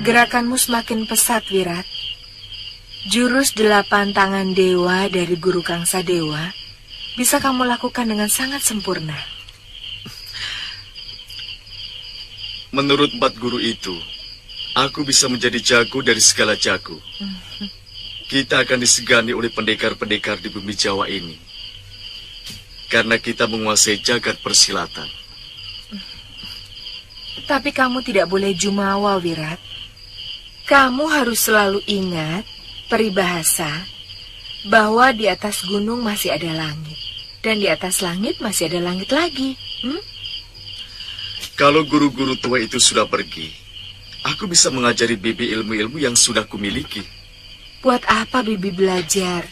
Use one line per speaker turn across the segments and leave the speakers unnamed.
Gerakanmu semakin pesat, Wirat. Jurus 8 tangan dewa dari Guru Kangsa Dewa bisa kamu lakukan dengan sangat sempurna.
Menurut 4 guru itu, aku bisa menjadi jago dari segala jago. Kita akan disegani oleh pendekar-pendekar di bumi Jawa ini. Karena kita menguasai jagat persilatan.
Tapi kamu tidak boleh jumawa, Wirat. Kamu harus selalu ingat peribahasa bahwa di atas gunung masih ada langit. Dan di atas langit masih ada langit lagi.
Kalau guru-guru tua itu sudah pergi, aku bisa mengajari Bibi ilmu-ilmu yang sudah kumiliki.
Buat apa Bibi belajar?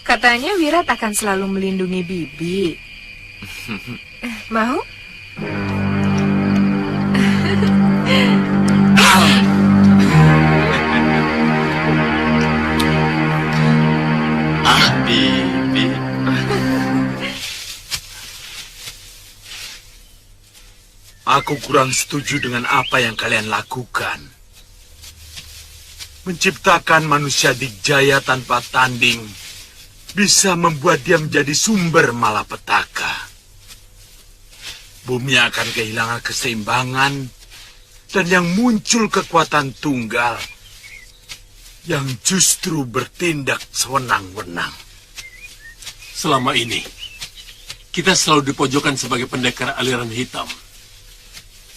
Katanya Wirat akan selalu melindungi Bibi. Mau?
Bibi.
Aku kurang setuju dengan apa yang kalian lakukan. Menciptakan manusia Digjaya tanpa tanding bisa membuat dia menjadi sumber malapetaka. Bumi akan kehilangan keseimbangan dan yang muncul kekuatan tunggal yang justru bertindak sewenang-wenang.
Selama ini, kita selalu dipojokkan sebagai pendekar aliran hitam.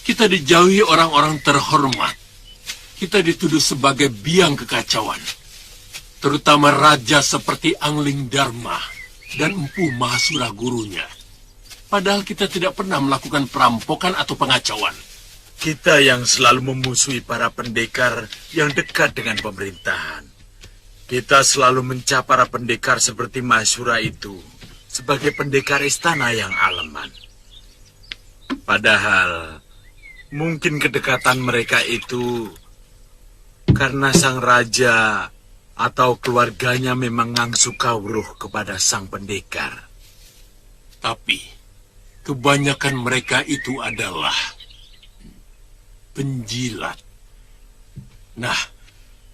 Kita dijauhi orang-orang terhormat. Kita dituduh sebagai biang kekacauan. Terutama raja seperti Angling Dharma dan Empu Mahasura gurunya. Padahal kita tidak pernah melakukan perampokan atau pengacauan.
Kita yang selalu memusuhi para pendekar yang dekat dengan pemerintahan. Kita selalu mencap para pendekar seperti Mahasura itu sebagai pendekar istana yang aleman. Padahal mungkin kedekatan mereka itu karena sang raja atau keluarganya memang ngangsu kawruh kepada sang pendekar.
Tapi kebanyakan mereka itu adalah penjilat. Nah,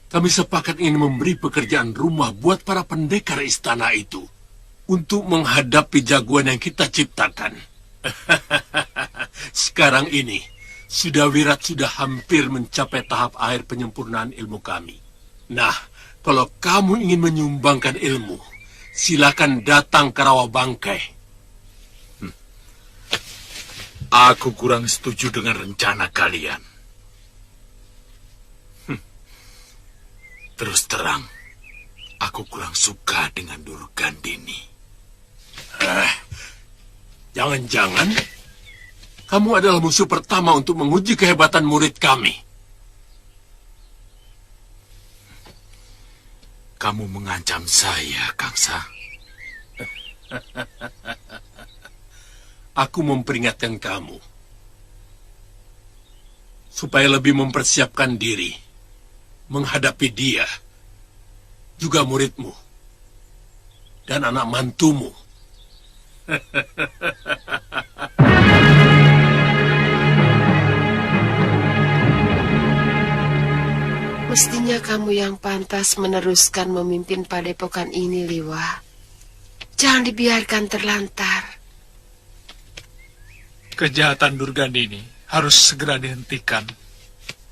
kami sepakat ingin memberi pekerjaan rumah buat para pendekar istana itu untuk menghadapi jagoan yang kita ciptakan. Sekarang ini, Wirat sudah hampir mencapai tahap akhir penyempurnaan ilmu kami. Nah, kalau kamu ingin menyumbangkan ilmu, silakan datang ke Rawabangkai.
Aku kurang setuju dengan rencana kalian. Terus terang, aku kurang suka dengan Durgandini.
Jangan-jangan kamu adalah musuh pertama untuk menguji kehebatan murid kami.
Kamu mengancam saya, Kangsa.
Aku memperingatkan kamu supaya lebih mempersiapkan diri menghadapi dia, juga muridmu dan anak mantumu.
Mestinya kamu yang pantas meneruskan memimpin padepokan ini, Liwa. Jangan dibiarkan terlantar.
Kejahatan Durgandini harus segera dihentikan,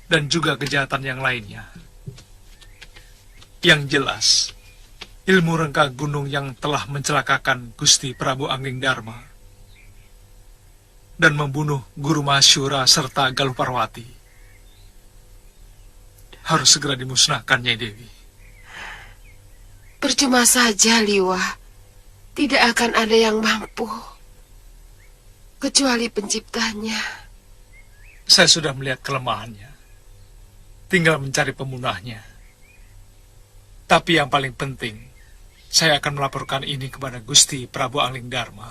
dan juga kejahatan yang lainnya. Yang jelas, ilmu rengka gunung yang telah mencelakakan Gusti Prabu Angling Dharma dan membunuh Guru Mahasura serta Galuh Parwati harus segera dimusnahkan, Nyai Dewi.
Percuma saja, Liwa. Tidak akan ada yang mampu, kecuali penciptanya.
Saya sudah melihat kelemahannya. Tinggal mencari pemunahnya. Tapi yang paling penting, saya akan melaporkan ini kepada Gusti Prabu Angling Dharma.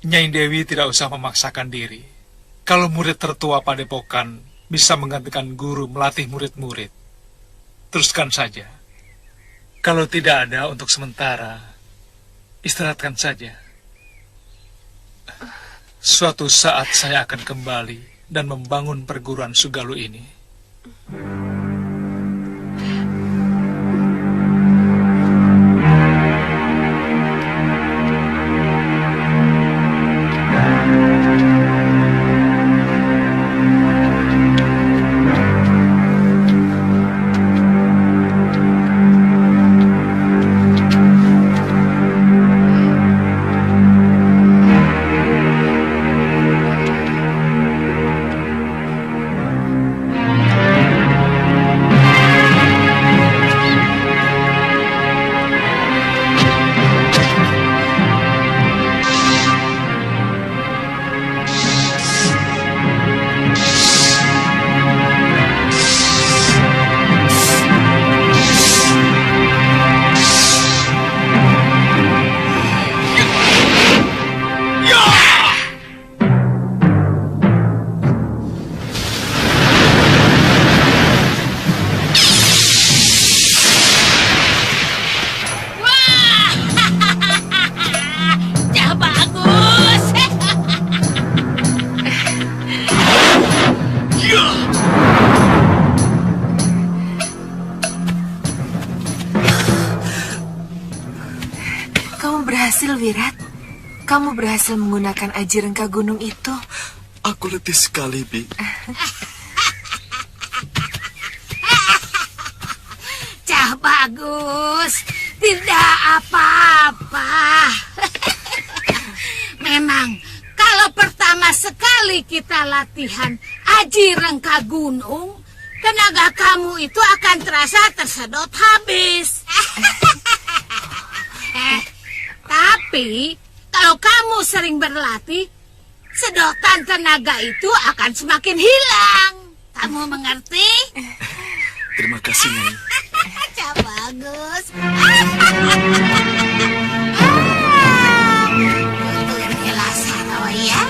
Nyai Dewi tidak usah memaksakan diri. Kalau murid tertua padepokan bisa menggantikan guru melatih murid-murid, teruskan saja. Kalau tidak ada untuk sementara, istirahatkan saja. Suatu saat saya akan kembali dan membangun perguruan Sugalu ini.
Wirat, kamu berhasil menggunakan aji rengka gunung itu.
Aku letih sekali, Bi.
Cah bagus, tidak apa-apa. Memang, kalau pertama sekali kita latihan aji rengka gunung, tenaga kamu itu akan terasa tersedot habis. Tapi, kalau kamu sering berlatih, sedotan tenaga itu akan semakin hilang. Kamu mengerti?
Terima kasih, Nyai.
Cah bagus. Inilah Saroya.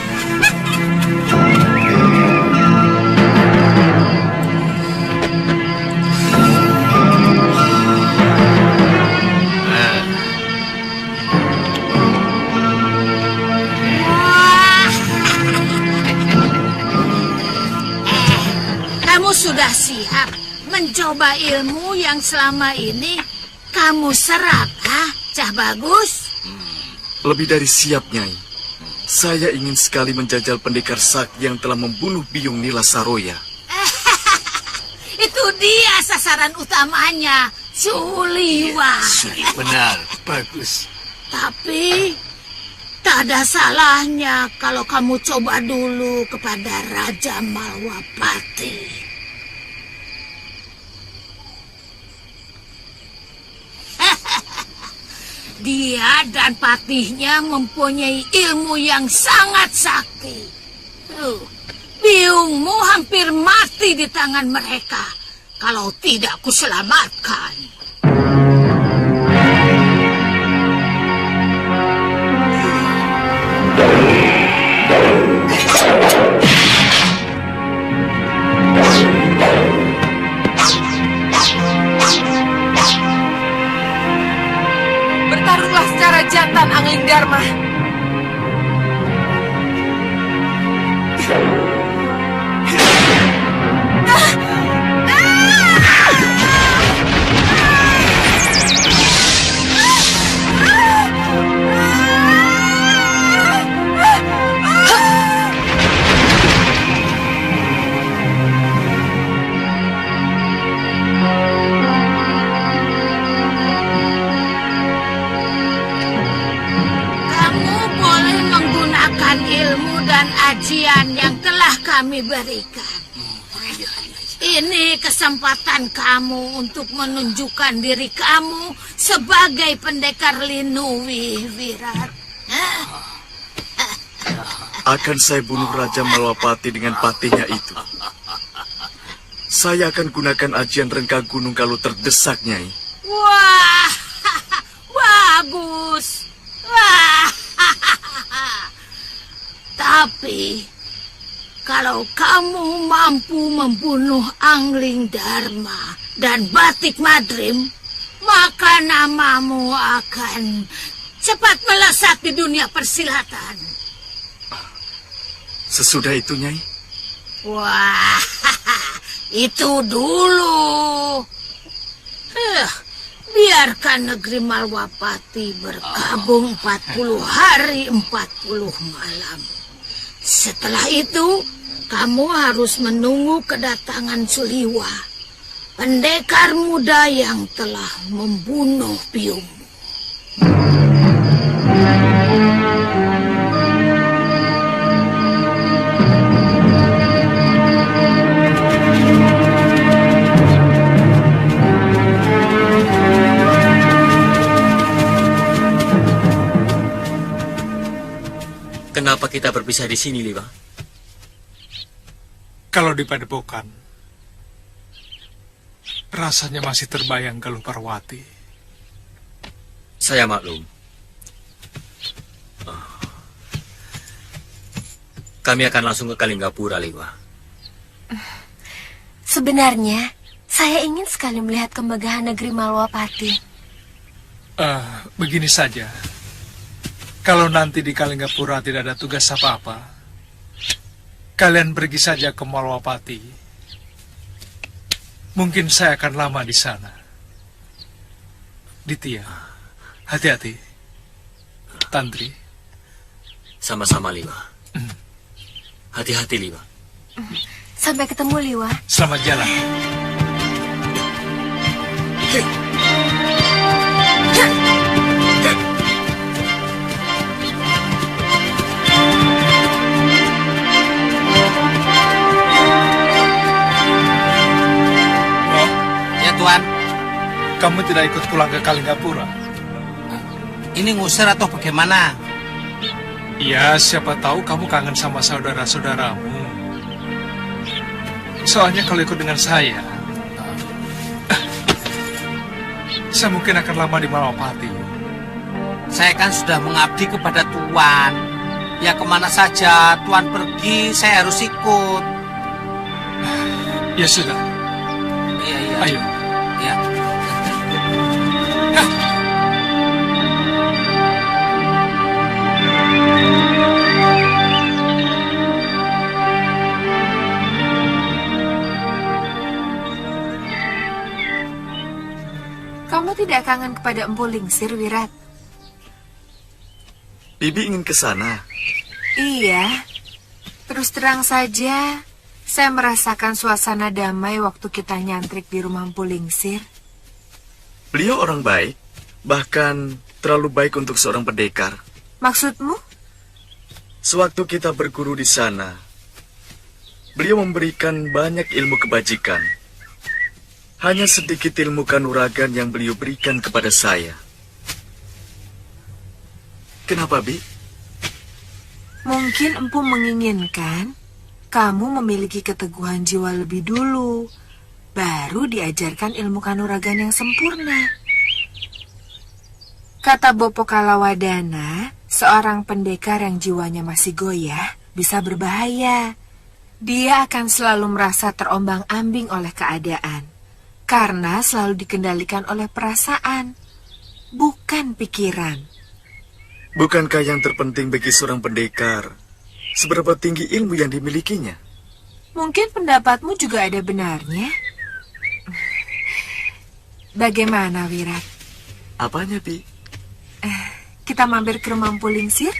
Kamu sudah siap mencoba ilmu yang selama ini kamu serap, Cah bagus?
Lebih dari siap, Nyai. Saya ingin sekali menjajal pendekar sakti yang telah membunuh biung Nila Saroya.
Itu dia sasaran utamanya, Suliwa.
Benar, bagus.
Tapi tak ada salahnya kalau kamu coba dulu kepada Raja Malwapati. Dia dan patihnya mempunyai ilmu yang sangat sakti. Biungmu hampir mati di tangan mereka kalau tidak kuselamatkan.
Bertarunglah secara jantan, Angling Dharma.
Ilmu dan ajian yang telah kami berikan. Ini kesempatan kamu untuk menunjukkan diri kamu sebagai pendekar Linuwi, Wirat.
Akan saya bunuh Raja Malwapati dengan patihnya itu. Saya akan gunakan ajian rengka gunung kalau terdesak, Nyai.
Wah, bagus. Wah. Tapi, kalau kamu mampu membunuh Angling Dharma dan Batik Madrim, maka namamu akan cepat melesat di dunia persilatan.
Sesudah itu, Nyai,
Wah, itu dulu. Biarkan negeri Malwapati berkabung 40 hari 40 malam. Setelah itu, kamu harus menunggu kedatangan Suliwa, pendekar muda yang telah membunuh biungmu.
Kenapa kita berpisah di sini, Liwa?
Kalau di Padepokan, rasanya masih terbayang Galuh Parwati.
Saya maklum. Kami akan langsung ke Kalinggapura, Liwa.
Sebenarnya, saya ingin sekali melihat kemegahan negeri Malwapati.
Begini saja. Kalau nanti di Kalinggapura tidak ada tugas apa-apa, kalian pergi saja ke Malwapati. Mungkin saya akan lama di sana. Ditya, hati-hati. Tantri.
Sama-sama, Liwa. Hati-hati, Liwa.
Sampai ketemu, Liwa.
Selamat jalan.
Tuan,
Kamu tidak ikut pulang ke Kalinggapura?
ini ngusir atau bagaimana?
Ya, siapa tahu kamu kangen sama saudara-saudaramu. Soalnya kalau ikut dengan saya mungkin akan lama di Malwapati.
Saya kan sudah mengabdi kepada Tuan. Ya kemana saja Tuan pergi, saya harus ikut.
Ya sudah,
Iya, iya.
ayo.
Ya.
Kamu tidak kangen kepada Empu Lingsir, Wirat?
Bibi ingin ke sana.
Iya. Terus terang saja, saya merasakan suasana damai waktu kita nyantrik di rumah Empu Lingsir.
Beliau orang baik, bahkan terlalu baik untuk seorang pendekar.
Maksudmu?
Sewaktu kita berguru di sana, beliau memberikan banyak ilmu kebajikan. Hanya sedikit ilmu kanuragan yang beliau berikan kepada saya. Kenapa, Bi?
Mungkin Empu menginginkan kamu memiliki keteguhan jiwa lebih dulu, baru diajarkan ilmu kanuragan yang sempurna. Kata Bopo Kalawadana, seorang pendekar yang jiwanya masih goyah bisa berbahaya. Dia akan selalu merasa terombang-ambing oleh keadaan, karena selalu dikendalikan oleh perasaan, bukan pikiran.
Bukankah yang terpenting bagi seorang pendekar seberapa tinggi ilmu yang dimilikinya?
Mungkin pendapatmu juga ada benarnya. Bagaimana, Wirat?
Apanya, Bi?
Kita mampir ke rumah Empu Lingsir?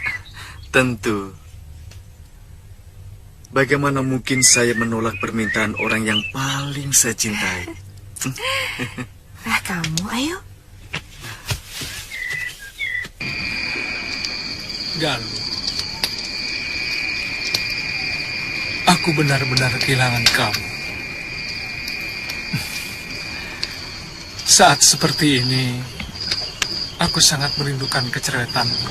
Tentu. Bagaimana mungkin saya menolak permintaan orang yang paling saya cintai?
Kamu, ayo.
Galuh, aku benar-benar kehilangan kamu. Saat seperti ini, aku sangat merindukan keceretanmu.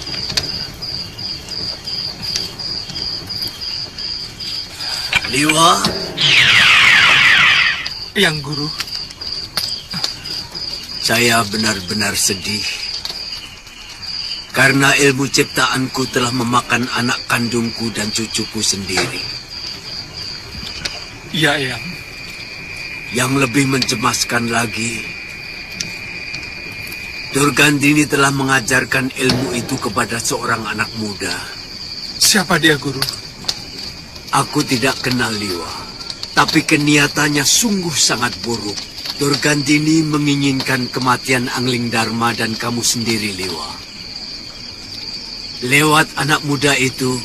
Liwa,
Yang Guru,
saya benar-benar sedih karena ilmu ciptaanku telah memakan anak kandungku dan cucuku sendiri.
ya Eyang.
Yang lebih mencemaskan lagi, Durgandini telah mengajarkan ilmu itu kepada seorang anak muda.
Siapa dia, Guru?
Aku tidak kenal, Liwa. Tapi keniatannya sungguh sangat buruk. Durgandini menginginkan kematian Angling Dharma dan kamu sendiri, Liwa. Lewat anak muda itu,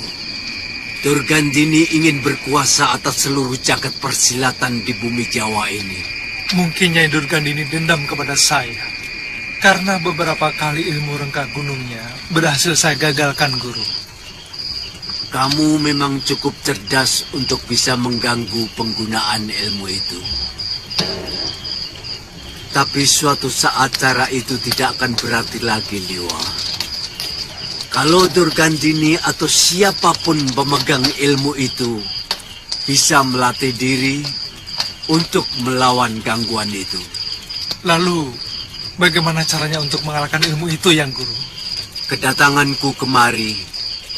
Durgandini ingin berkuasa atas seluruh jagat persilatan di bumi Jawa ini.
Mungkin Nyai Durgandini dendam kepada saya. Karena beberapa kali ilmu rengka gunungnya berhasil saya gagalkan, Guru.
Kamu memang cukup cerdas untuk bisa mengganggu penggunaan ilmu itu. Tapi suatu saat cara itu tidak akan berarti lagi, Liwa. Kalau Durgandini atau siapapun pemegang ilmu itu bisa melatih diri untuk melawan gangguan itu.
Lalu, bagaimana caranya untuk mengalahkan ilmu itu, Yang Guru?
Kedatanganku kemari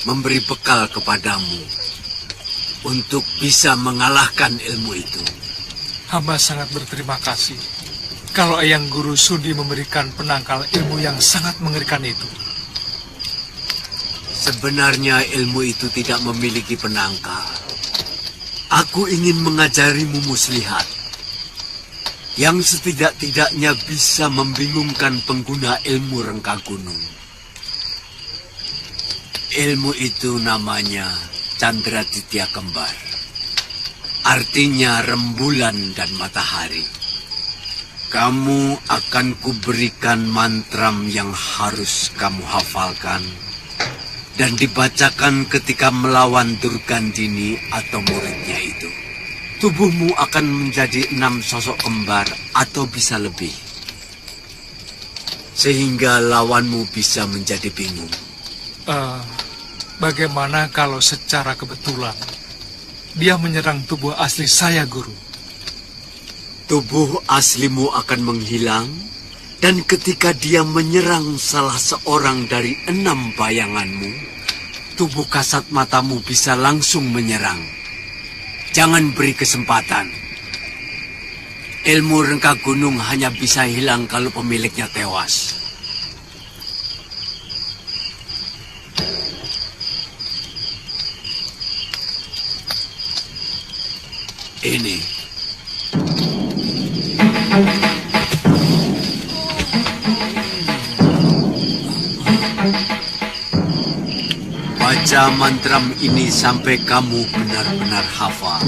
memberi bekal kepadamu untuk bisa mengalahkan ilmu itu.
Hamba sangat berterima kasih kalau Eyang Guru sudi memberikan penangkal ilmu yang sangat mengerikan itu.
Sebenarnya ilmu itu tidak memiliki penangkal. Aku ingin mengajarimu muslihat yang setidak-tidaknya bisa membingungkan pengguna ilmu rengka gunung. Ilmu itu namanya Candraditya Kembar. Artinya rembulan dan matahari. Kamu akan kuberikan mantram yang harus kamu hafalkan dan dibacakan ketika melawan Durgandini atau muridnya itu. Tubuhmu akan menjadi 6 sosok kembar atau bisa lebih. Sehingga lawanmu bisa menjadi bingung.
Bagaimana kalau secara kebetulan dia menyerang tubuh asli saya, Guru?
Tubuh aslimu akan menghilang, dan ketika dia menyerang salah seorang dari 6 bayanganmu, tubuh kasat matamu bisa langsung menyerang. Jangan beri kesempatan. Ilmu rengka gunung hanya bisa hilang kalau pemiliknya tewas. Ini. Baca mantram ini sampai kamu benar-benar hafal.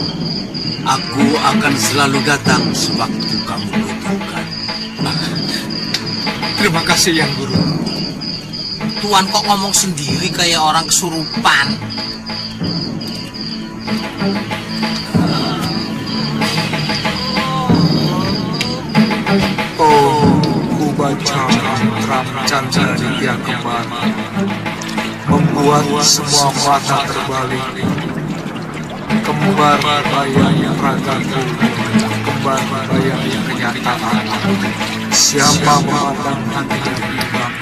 Aku akan selalu datang sewaktu kamu butuhkan.
Terima kasih, Yang Guru.
Tuan kok ngomong sendiri kayak orang kesurupan.
Ku baca mantram Candraditya Kembar, membuat semua mata terbalik. Kembar bayang ragaku, kembar bayang kenyataan. Siapa memandang hati berimbang,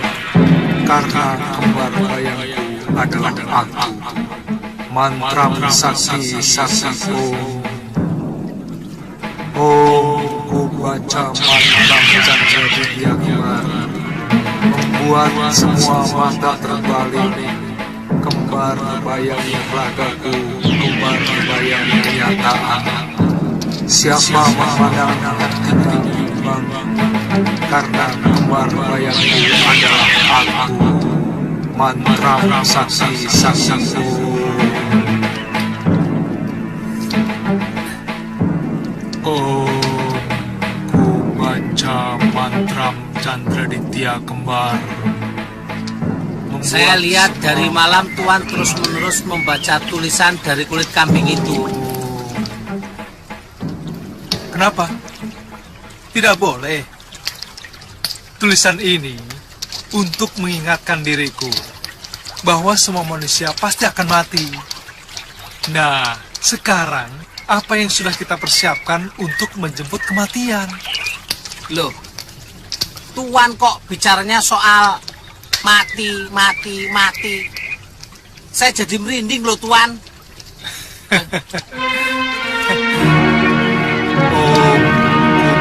karena kembar bayangku adalah aku. Mantram sakti sakti ku baca mantram Candraditya Kembar, membuat semua mata terbalik. Kembar bayang ragaku, kembar bayang kenyataan. Siapa memandang hati berimbang, karena kembar bayangku adalah aku. Mantram sakti sakti ku baca mantram Candraditya Kembar.
Saya lihat dari malam Tuan terus-menerus membaca tulisan dari kulit kambing itu.
Kenapa? Tidak boleh. Tulisan ini untuk mengingatkan diriku bahwa semua manusia pasti akan mati. Nah, sekarang apa yang sudah kita persiapkan untuk menjemput kematian?
Loh, Tuan kok bicaranya soal mati. Saya jadi merinding loh, Tuan.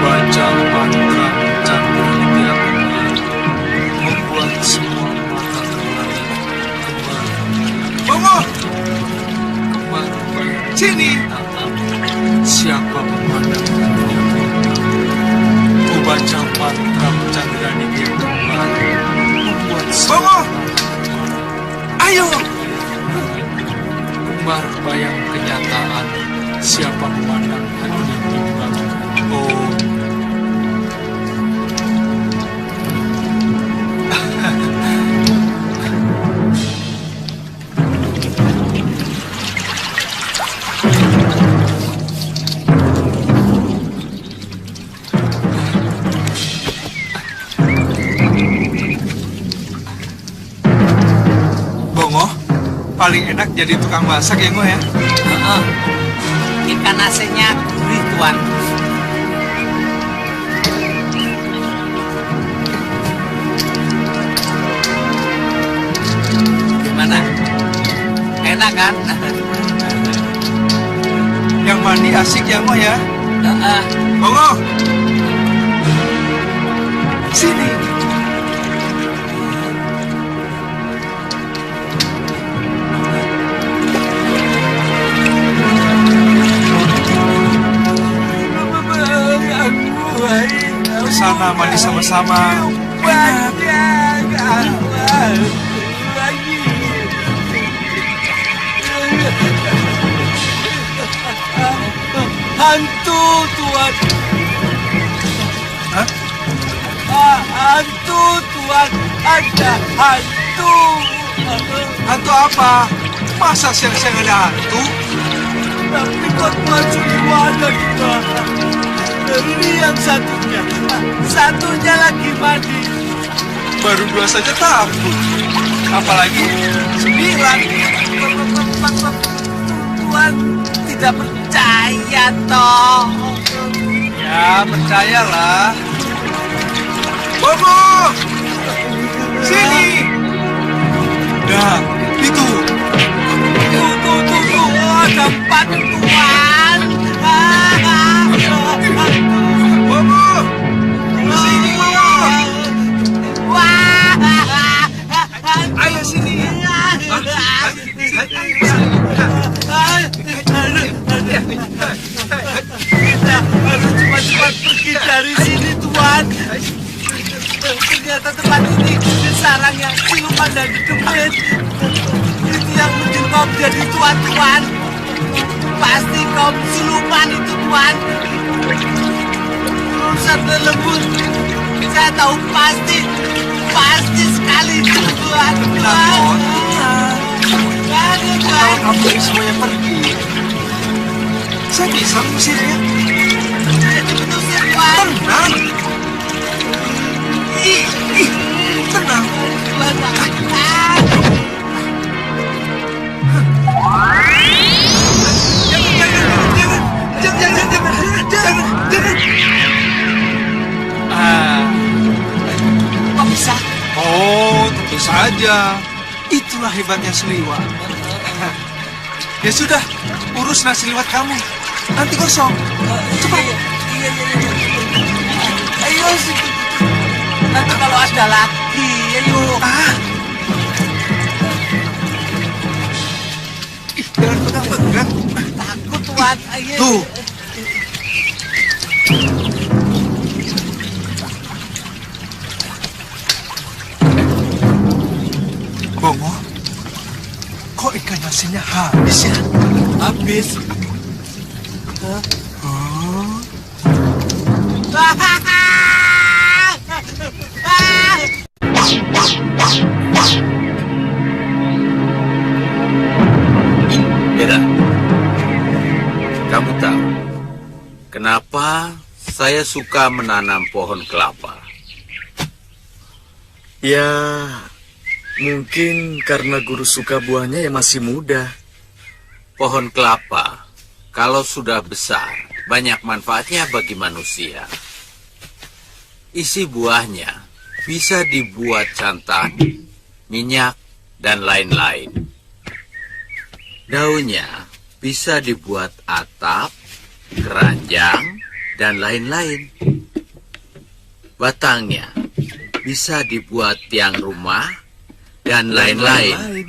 Baca mantram Candraditya Kembar, membuat semua mata terbalik. Kembar, sini. Siapa Siapa memandang hatinya bimbang? Oh, Bongo, paling enak jadi tukang masak ya, Ngo ya?
Ikan asinnya gurih, Tuan. Gimana? Enak kan?
Yang mandi asik ya, Ngo ya? Bongo! Sini! Sana mandi sama-sama.
Hantu, Tuan.
Hah?
Hantu, Tuan. Ada hantu.
Hantu apa? Masa siang-siang ada hantu?
Tapi kok Tuan semua ada di bawah. Ini yang satunya. Satunya lagi mandi.
Baru 2 saja takut. Apalagi 9.
Tuan tidak percaya, toh.
Ya, percayalah. Bobo! Sini! Nah, itu.
Tuh, ada 4, Tuan.
Bobo! Sini, Bobo!
Wah.
Ayo sini.
Kita harus cepat-cepat pergi dari sini, Tuan. Ternyata tempat ini sarangnya siluman dan demit. Itu yang menjelma menjadi tuan-tuan. Pasti kaum siluman itu, Tuan. Urusan lembut. Saya tahu pasti sekali itu, Tuan.
Kalau kamu semuanya pergi, saya bisa mengusirnya.
Jadi menusir, Tuan.
Tenang. Tenang.
Kok bisa?
Oh, tentu saja. Itulah hebatnya Seliwat. Ya sudah, urus nasi liwat kamu. Nanti kosong. Cepat.
Ayo, nanti kalau ada lagi, ayo.
Jangan pegang-pegang.
Takut, Tuan. Ayo.
Tuh. Bongo, kok ikan asinnya habis ya?
Habis.
Ira, kamu tahu kenapa saya suka menanam pohon kelapa?
Ya, mungkin karena guru suka buahnya yang masih muda.
Pohon kelapa, kalau sudah besar, banyak manfaatnya bagi manusia. Isi buahnya bisa dibuat santan, minyak, dan lain-lain. Daunnya bisa dibuat atap, keranjang, dan lain-lain. Batangnya bisa dibuat tiang rumah, dan lain-lain.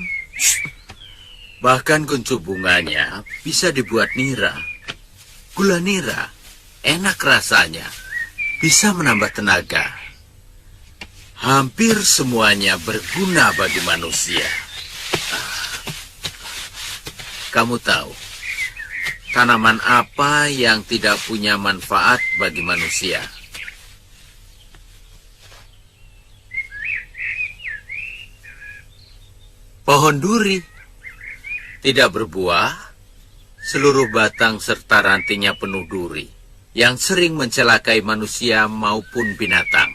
Bahkan kuncup bunganya bisa dibuat nira. Gula nira enak rasanya, bisa menambah tenaga. Hampir semuanya berguna bagi manusia. Kamu tahu, Tanaman apa yang tidak punya manfaat bagi manusia? Pohon duri. Tidak berbuah, seluruh batang serta rantingnya penuh duri, yang sering mencelakai manusia maupun binatang.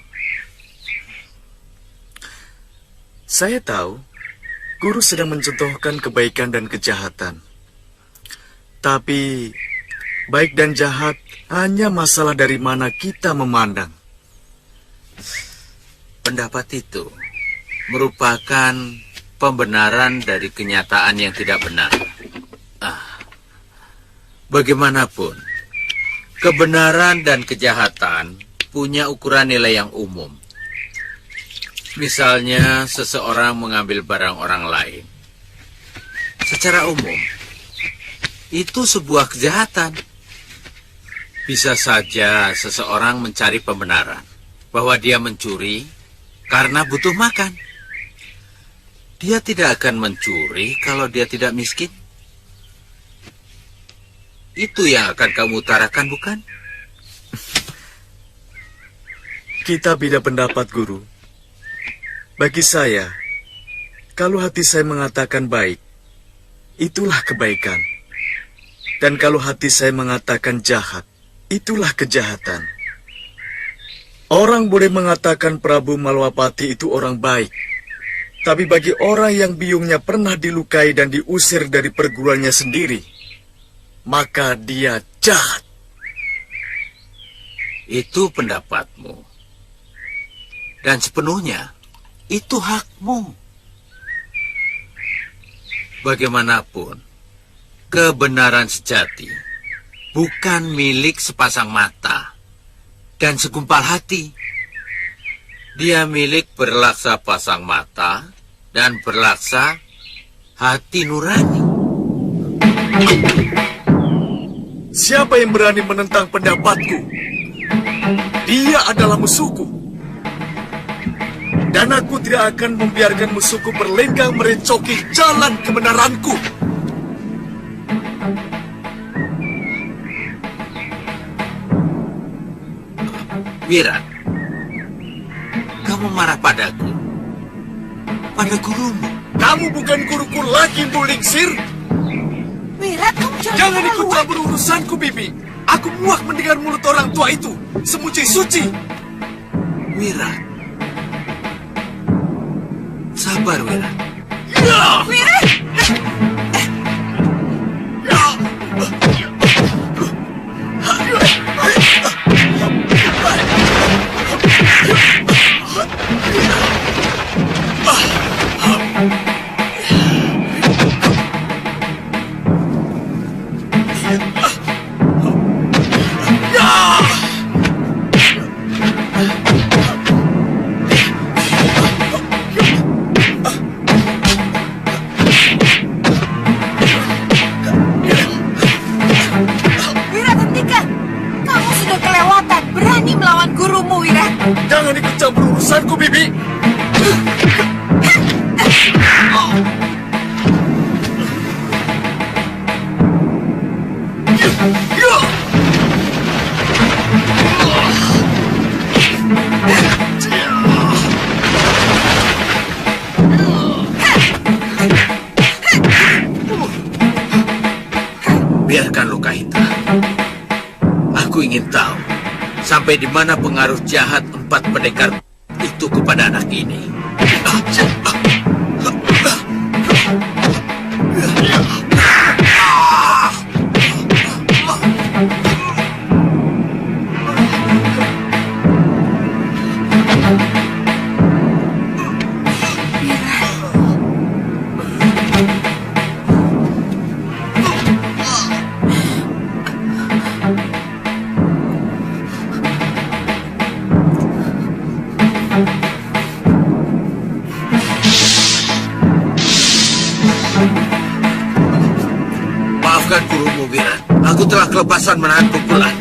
Saya tahu, guru sedang mencontohkan kebaikan dan kejahatan. Tapi, baik dan jahat hanya masalah dari mana kita memandang.
Pendapat itu merupakan pembenaran dari kenyataan yang tidak benar. Bagaimanapun, kebenaran dan kejahatan punya ukuran nilai yang umum. Misalnya, seseorang mengambil barang orang lain. Secara umum, itu sebuah kejahatan. Bisa saja seseorang mencari pembenaran bahwa dia mencuri karena butuh makan. Dia tidak akan mencuri kalau dia tidak miskin. Itu yang akan kamu utarakan, bukan?
Kita beda pendapat, Guru. Bagi saya, kalau hati saya mengatakan baik, itulah kebaikan. Dan kalau hati saya mengatakan jahat, itulah kejahatan. Orang boleh mengatakan Prabu Malwapati itu orang baik. Tapi bagi orang yang biungnya pernah dilukai dan diusir dari perguruannya sendiri, maka dia jahat.
Itu pendapatmu. Dan sepenuhnya, itu hakmu. Bagaimanapun, kebenaran sejati bukan milik sepasang mata dan segumpal hati. Dia milik berlaksa pasang mata dan berlaksa hati nurani.
Siapa yang berani menentang pendapatku? Dia adalah musuhku. Dan aku tidak akan membiarkan musuhku berlenggang merencoki jalan kebenaranku.
Wirat, kamu marah padaku? Pada gurumu?
Kamu bukan guruku lagi, Bu Lingsir.
Wirat, kamu
Jangan ikut campur urusanku, Bibi. Aku muak mendengar mulut orang tua itu. Semuci suci.
Wirat. Sabar, Wirat.
Wirat!
Jangan ikut campur urusanku, Bibi.
Biarkan luka itu. Aku ingin tahu sampai di mana pengaruh jahat 4 pendekar itu kepada anak ini. Maafkan gurumu, Wirat. Aku telah kelepasan menahan pukulan.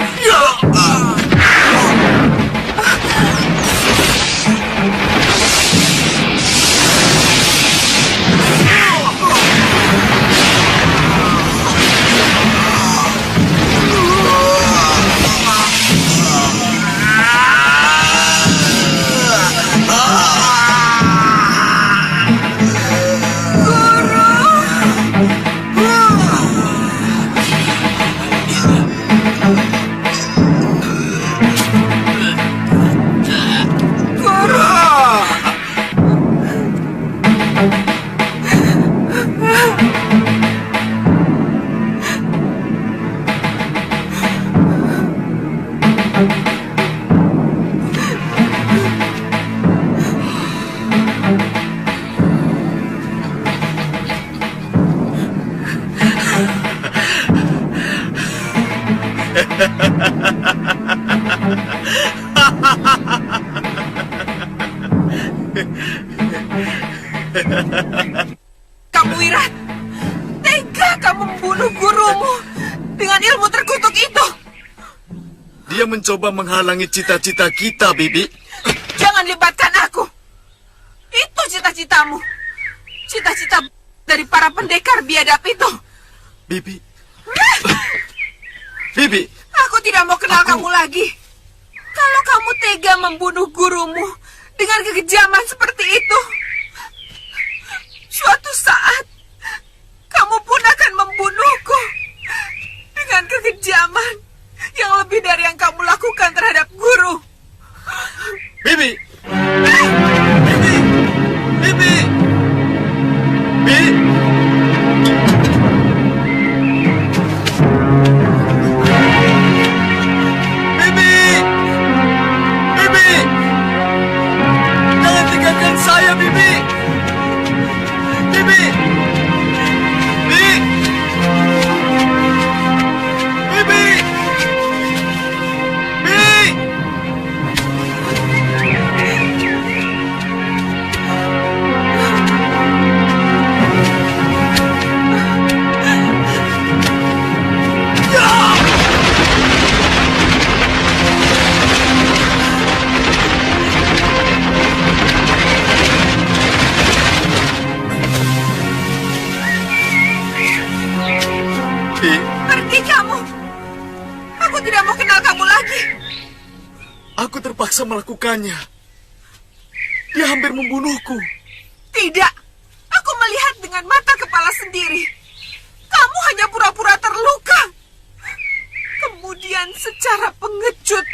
Kamu Wirat, tega kamu membunuh gurumu dengan ilmu terkutuk itu.
Dia mencoba menghalangi cita-cita kita, Bibi.
Jangan libatkan aku. Itu cita-citamu. Cita-cita dari para pendekar biadab itu.
Bibi. Bibi.
Aku tidak mau kenal kamu lagi. Kalau kamu tega membunuh gurumu dengan kekejaman seperti itu, suatu saat kamu pun akan membunuhku dengan kekejaman yang lebih dari yang kamu lakukan terhadap guru.
Bibi. Bibi. Bibi. Bibi. Saya, Bibi. Bibi. Bibi. Bibi. Bibi.
Pergi kamu. Aku tidak mau kenal kamu lagi.
Aku terpaksa melakukannya. Dia hampir membunuhku.
Tidak. Aku melihat dengan mata kepala sendiri. Kamu hanya pura-pura terluka. Kemudian secara pengecut,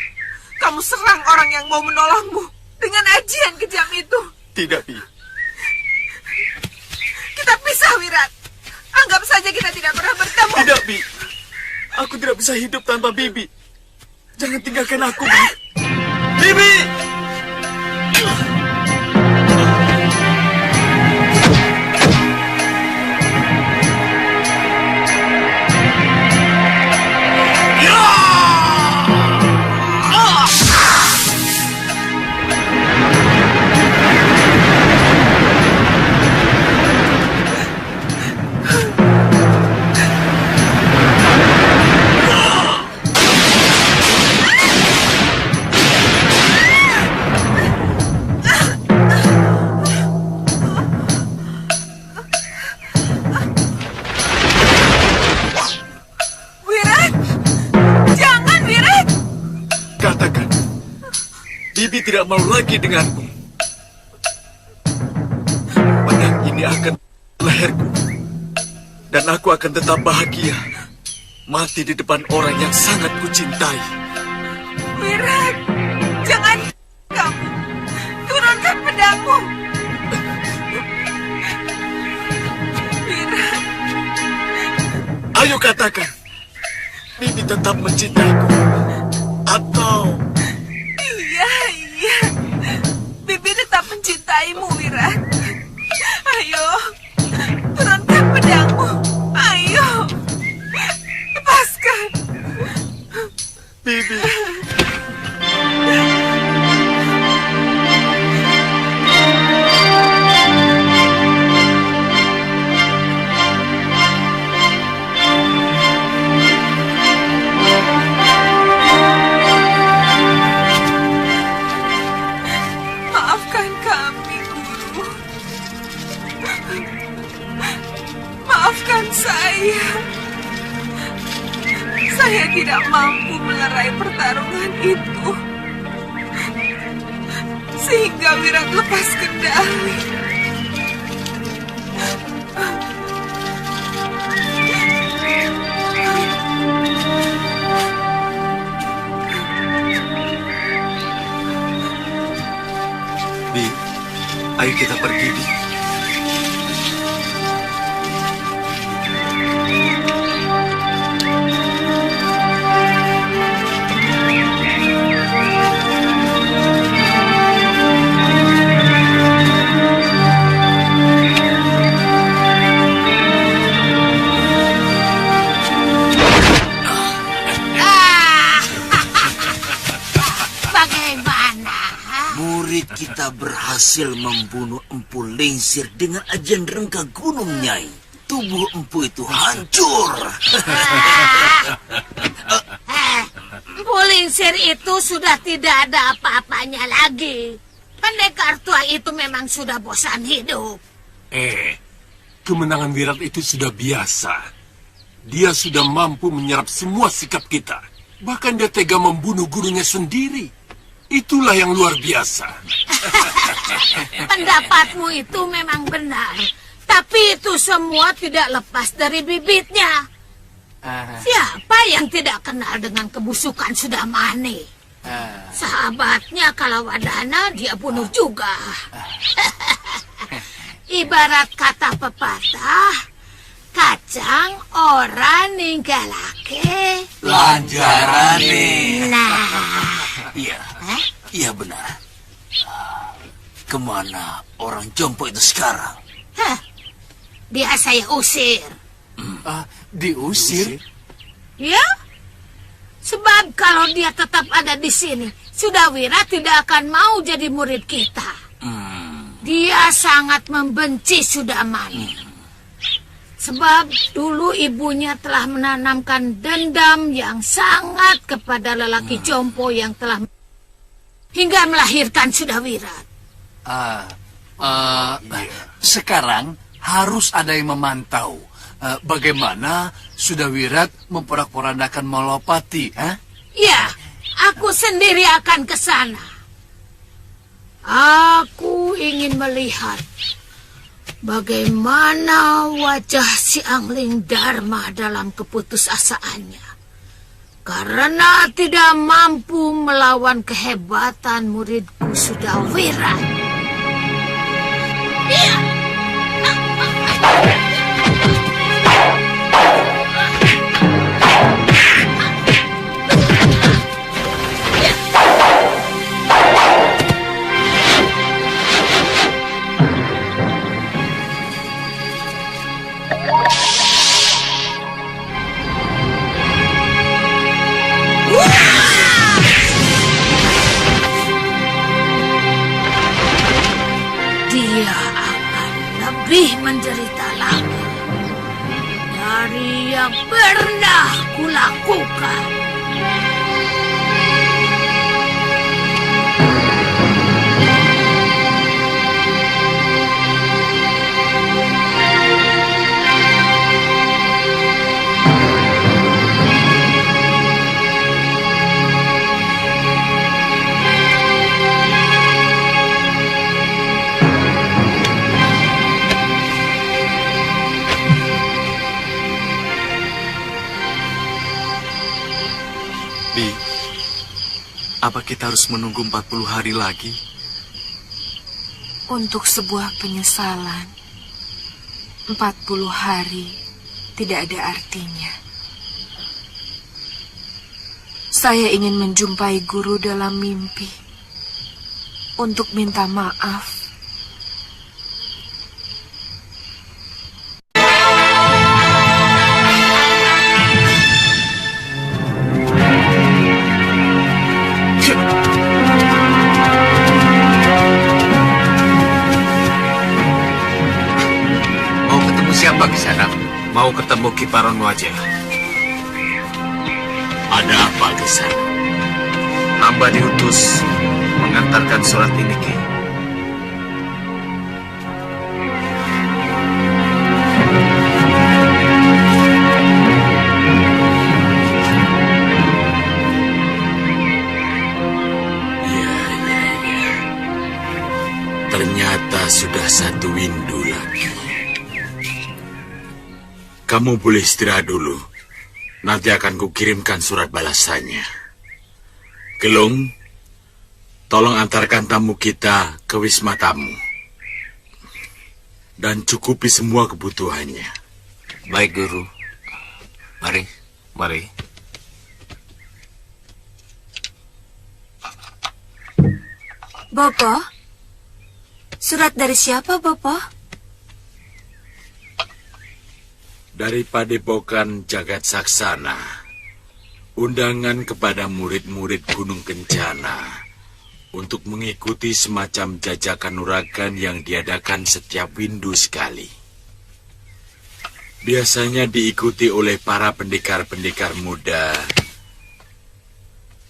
kamu serang orang yang mau menolongmu dengan ajian kejam itu.
Tidak, Bi.
Kita pisah, Wirat. Anggap saja kita tidak pernah bertemu.
Tidak, Bi. Aku tidak bisa hidup tanpa Bibi. Jangan tinggalkan aku, Bi. Bibi! Bibi tidak mau lagi denganku. Pedang ini akan leherku. Dan aku akan tetap bahagia. Mati di depan orang yang sangat kucintai.
Wirat, jangan kamu. Turunkan pedangmu. Wirat.
Ayo katakan. Bibi tetap mencintaiku. Atau...
Iya. Bibi tetap mencintaimu, Wirat. Ayo, turunkan pedangmu. Ayo, lepaskan.
Bibi.
Maafkan kami, Guru. Maafkan saya. Saya tidak mampu melerai pertarungan itu. Sehingga Wirat lepas kendali.
Bi, ayo kita pergi, Bi.
berhasil membunuh Empu Lingsir dengan ajian rengka gunung, Nyai, tubuh Empu itu hancur.
Empu Lingsir itu sudah tidak ada apa-apanya lagi. Pendekar tua itu memang sudah bosan hidup.
Kemenangan Wirat itu sudah biasa. Dia sudah mampu menyerap semua sikap kita. Bahkan dia tega membunuh gurunya sendiri. Itulah yang luar biasa.
Pendapatmu itu memang benar. Tapi itu semua tidak lepas dari bibitnya. Siapa yang tidak kenal dengan kebusukan Sudamani? Sahabatnya Kalawadana dia bunuh juga. Ibarat kata pepatah, kacang ora ninggalake
lanjarane.
Nah,
Iya benar. Kemana orang jompo itu sekarang?
dia saya usir.
Diusir?
Ya? Sebab kalau dia tetap ada di sini, Sudawira tidak akan mau jadi murid kita. Dia sangat membenci Sudamani. Sebab dulu ibunya telah menanamkan dendam yang sangat kepada lelaki jompo yang telah hingga melahirkan Sudawira.
Sekarang harus ada yang memantau bagaimana Sudawirat memporak-porandakan Malapati.
Ya, aku sendiri akan ke sana. Aku ingin melihat bagaimana wajah si Angling Dharma dalam keputusasaannya. Karena tidak mampu melawan kehebatan muridku Sudawira. Iya. Dia akan lebih menderita lagi dari yang pernah kulakukan.
Apa kita harus menunggu 40 hari lagi?
Untuk sebuah penyesalan, 40 hari tidak ada artinya. Saya ingin menjumpai guru dalam mimpi untuk minta maaf.
Siapa di sana? Mau ketemu Kiparon Wajah. Ada apa di sana?
Hamba diutus mengantarkan surat ini, Ki.
Ya. Ternyata sudah satu windu lagi. Kamu boleh istirahat dulu. Nanti akan kukirimkan surat balasannya. Gelung, tolong antarkan tamu kita ke wisma tamu. Dan cukupi semua kebutuhannya.
Baik, Guru. Mari.
Bopo? Surat dari siapa, Bopo?
Dari Padepokan Jagat Saksana, undangan kepada murid-murid Gunung Kencana untuk mengikuti semacam jajakan nuragan yang diadakan setiap windu sekali. Biasanya diikuti oleh para pendekar-pendekar muda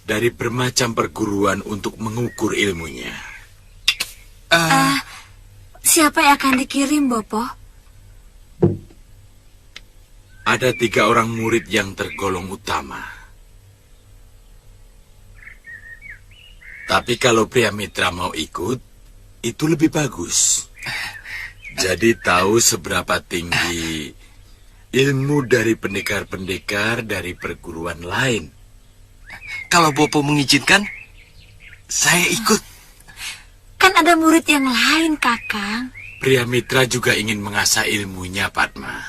dari bermacam perguruan untuk mengukur ilmunya.
Siapa yang akan dikirim, Bopo?
Ada 3 orang murid yang tergolong utama. Tapi kalau Priamitra mau ikut, itu lebih bagus. Jadi tahu seberapa tinggi ilmu dari pendekar-pendekar dari perguruan lain.
Kalau Bopo mengizinkan, saya ikut.
Kan ada murid yang lain, Kakang.
Priamitra juga ingin mengasah ilmunya, Padma.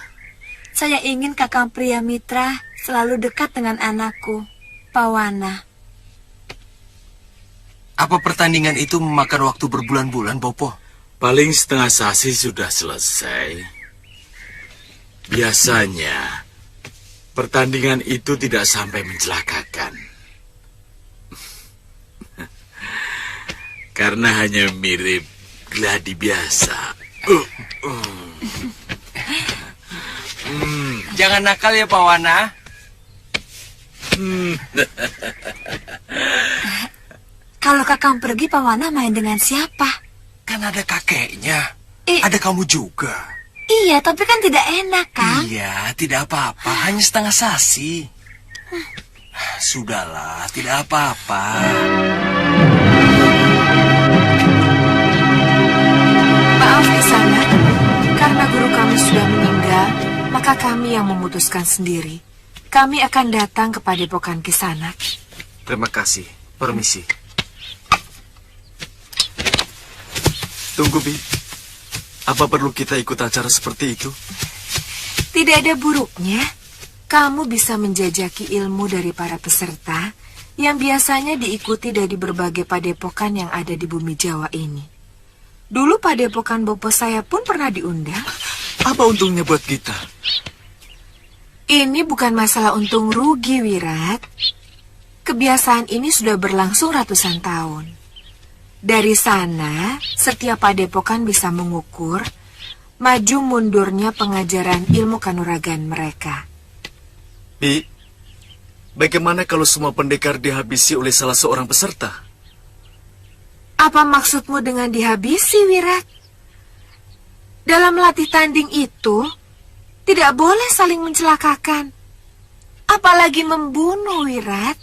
Saya ingin Kakang Priamitra selalu dekat dengan anakku, Pawana.
Apa pertandingan itu memakan waktu berbulan-bulan, Bopo?
Paling setengah sasi sudah selesai. Biasanya, pertandingan itu tidak sampai mencelakakan. Karena hanya mirip gladi biasa.
Jangan nakal ya, Pawana.
Kalau Kakang pergi, Pawana main dengan siapa?
Kan ada kakeknya. Ada kamu juga.
Iya, tapi kan tidak enak, Kang.
Iya, tidak apa-apa. Hanya setengah sasi. Sudahlah, tidak apa-apa.
Maaf, Kisana. Karena guru kami sudah meninggal, maka kami yang memutuskan sendiri. Kami akan datang ke padepokan Kisana.
Terima kasih. Permisi. Tunggu, Bi. Apa perlu kita ikut acara seperti itu?
Tidak ada buruknya. Kamu bisa menjajaki ilmu dari para peserta yang biasanya diikuti dari berbagai padepokan yang ada di bumi Jawa ini. Dulu padepokan Bopo saya pun pernah diundang.
Apa untungnya buat kita?
Ini bukan masalah untung rugi, Wirat. Kebiasaan ini sudah berlangsung ratusan tahun. Dari sana, setiap padepokan bisa mengukur maju mundurnya pengajaran ilmu kanuragan mereka.
Bi, bagaimana kalau semua pendekar dihabisi oleh salah seorang peserta?
Apa maksudmu dengan dihabisi, Wirat? Dalam latih tanding itu, tidak boleh saling mencelakakan. Apalagi membunuh, Wirat.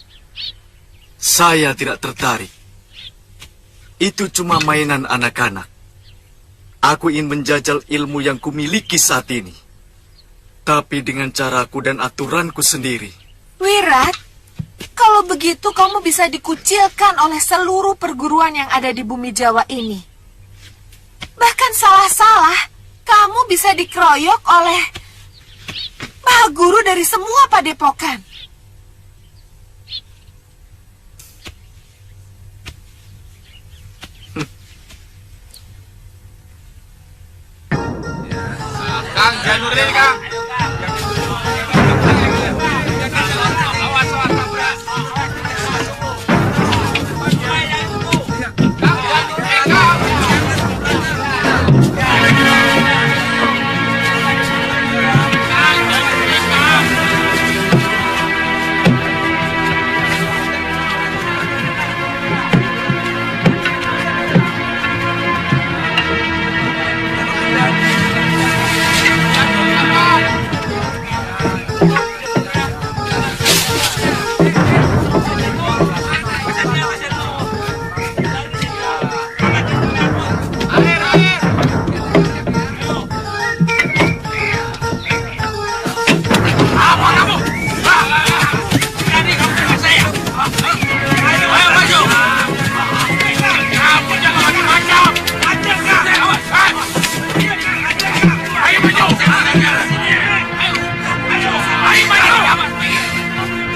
Saya tidak tertarik. Itu cuma mainan anak-anak. Aku ingin menjajal ilmu yang kumiliki saat ini. Tapi dengan caraku dan aturanku sendiri.
Wirat, kalau begitu kamu bisa dikucilkan oleh seluruh perguruan yang ada di bumi Jawa ini. Bahkan salah-salah, kamu bisa dikeroyok oleh maha guru dari semua padepokan.
Kang, janurin, Kang.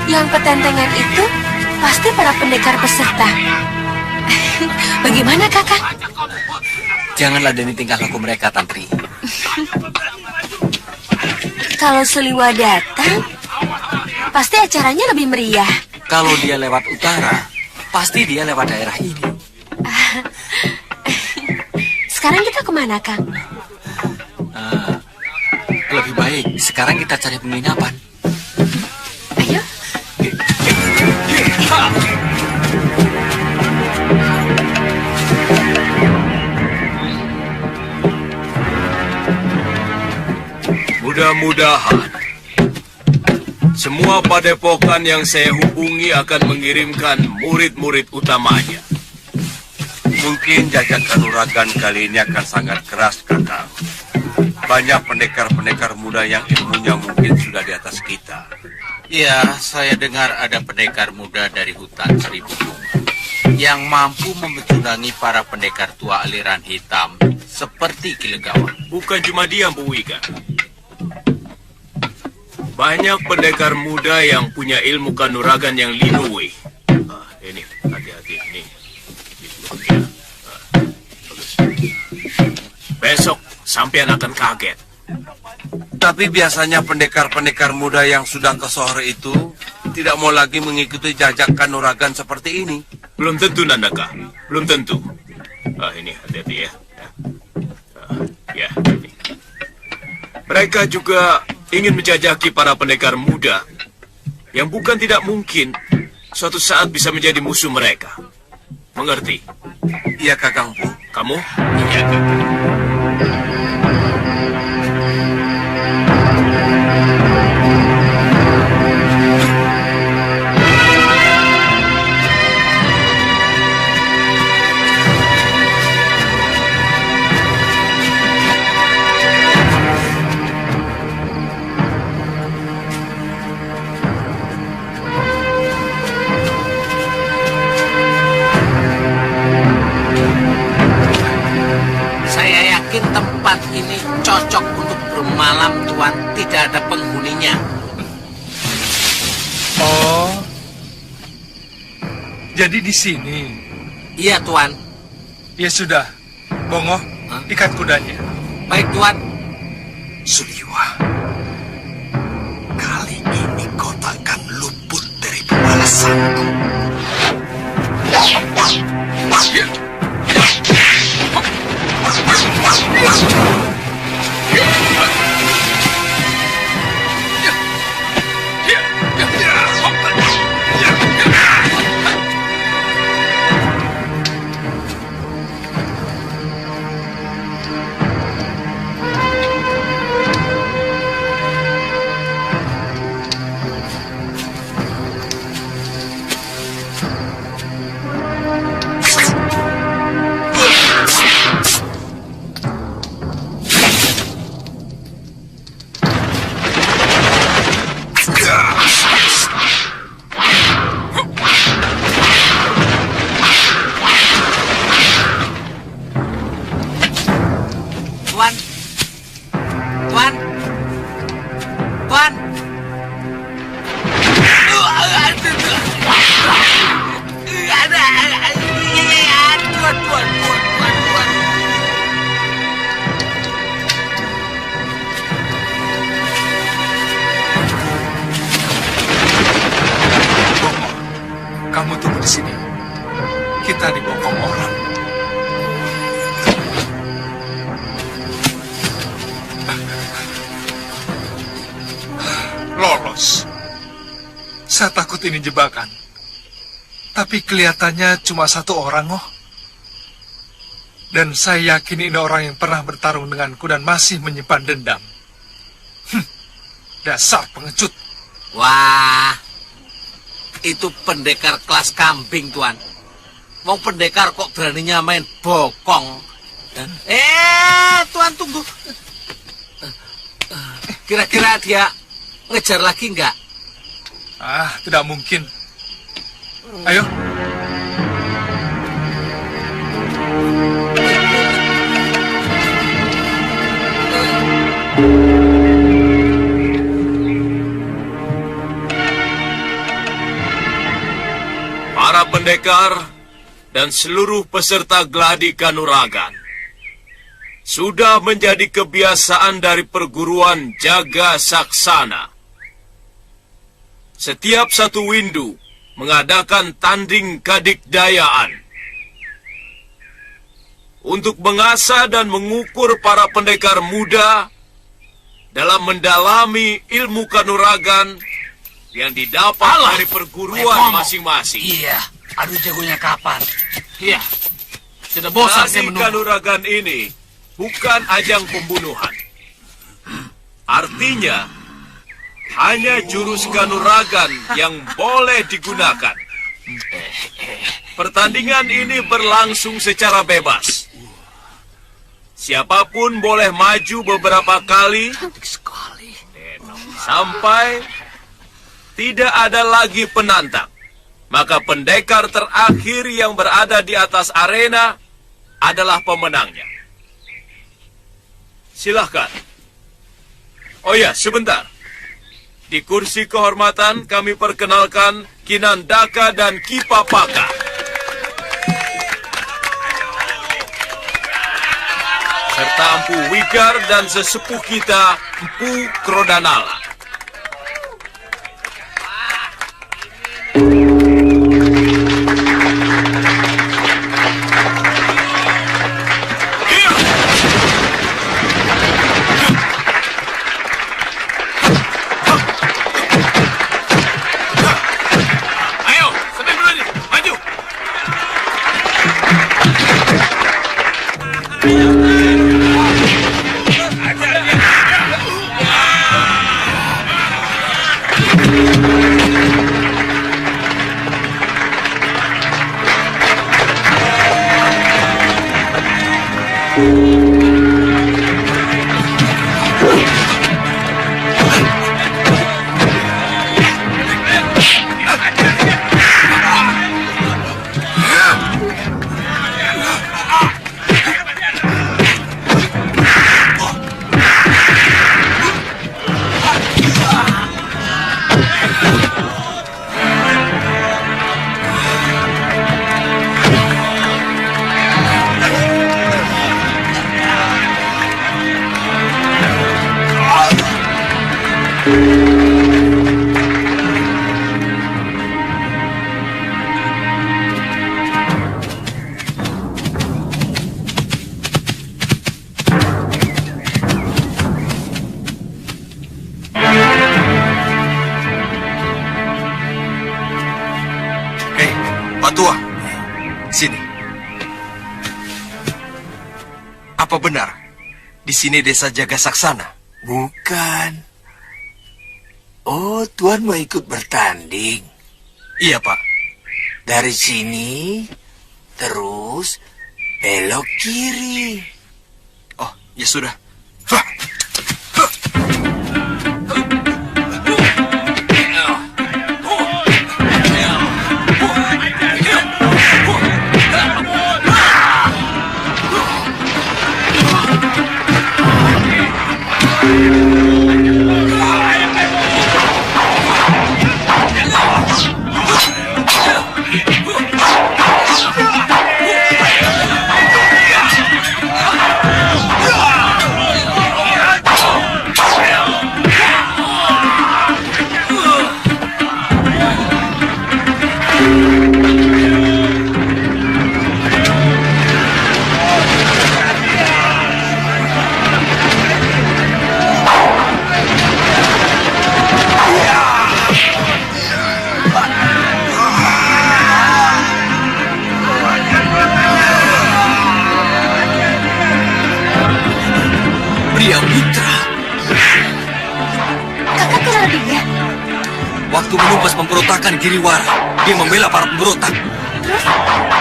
Yang petentengan itu pasti para pendekar peserta. Bagaimana, Kakak?
Jangan ladeni tingkah laku mereka, Tantri.
Kalau Seliwa datang, pasti acaranya lebih meriah.
Kalau dia lewat utara, pasti dia lewat daerah ini.
kemana, Kang?
Lebih baik sekarang kita cari penginapan.
Ayo.
Mudah-mudahan semua padepokan yang saya hubungi akan mengirimkan murid-murid utamanya.
Mungkin jajak kanuragan kali ini akan sangat keras, Kakang. Banyak pendekar-pendekar muda yang ilmunya mungkin sudah di atas kita.
Ya, saya dengar ada pendekar muda dari hutan Seribu Bunga yang mampu membecurangi para pendekar tua aliran hitam seperti Kilegawa.
Bukan cuma dia, Bu Wika. Banyak pendekar muda yang punya ilmu kanuragan yang linui. Ini, hati-hati, ini. Ya. Bagus. Besok, sampean akan kaget.
Tapi biasanya pendekar-pendekar muda yang sudah ke Sohor itu tidak mau lagi mengikuti jajak kanuragan seperti ini.
Belum tentu, Nandaka. Belum tentu. Ini, hati-hati ya. Ya, ini. Mereka juga ingin menjajaki para pendekar muda yang bukan tidak mungkin suatu saat bisa menjadi musuh mereka. Mengerti?
Iya, Kakang Bu.
Kamu? Iya, Kakang.
Tempat ini cocok untuk bermalam, Tuan. Tidak ada penghuninya.
Oh, jadi di sini?
Iya, Tuan.
Ya sudah, Bongo, ikat kudanya.
Baik, Tuan.
Suliwa, kali ini kau takkan luput dari pembalasanku.
Kamu tunggu di sini. Kita dibokong orang. Lolos. Saya takut ini jebakan. Tapi kelihatannya cuma satu orang, oh. Dan saya yakin ini orang yang pernah bertarung denganku dan masih menyimpan dendam. Dasar pengecut.
Wah, itu pendekar kelas kambing, Tuan. Wong pendekar kok beraninya main bokong. Tuan tunggu. Kira-kira dia ngejar lagi nggak?
Tidak mungkin. Ayo.
Para pendekar dan seluruh peserta gladi kanuragan, sudah menjadi kebiasaan dari perguruan Jaga Saksana. Setiap satu windu mengadakan tanding kadikdayaan.
untuk mengasah dan mengukur para pendekar muda dalam mendalami ilmu kanuragan yang didapat dari perguruan masing-masing.
Iya, aduh jagonya kapan?
Iya, sudah bosan saya menunggu.
Kanuragan ini bukan ajang pembunuhan. Artinya, hanya jurus kanuragan yang boleh digunakan. Pertandingan ini berlangsung secara bebas. Siapapun boleh maju beberapa kali sampai tidak ada lagi penantang. Maka pendekar terakhir yang berada di atas arena adalah pemenangnya. Silahkan. Oh ya, sebentar. Di kursi kehormatan kami perkenalkan Kinandaka dan Kipapaka. Serta Empu Wigar dan sesepuh kita, Empu Krodanala.
Sini. Apa benar di sini desa Jaga Saksana?
Bukan. Oh, Tuan mau ikut bertanding?
Iya, Pak.
Dari sini, terus belok kiri.
Oh, ya sudah.
Waktu menumpas pemberontakan Giriwara, dia membela para pemberontak.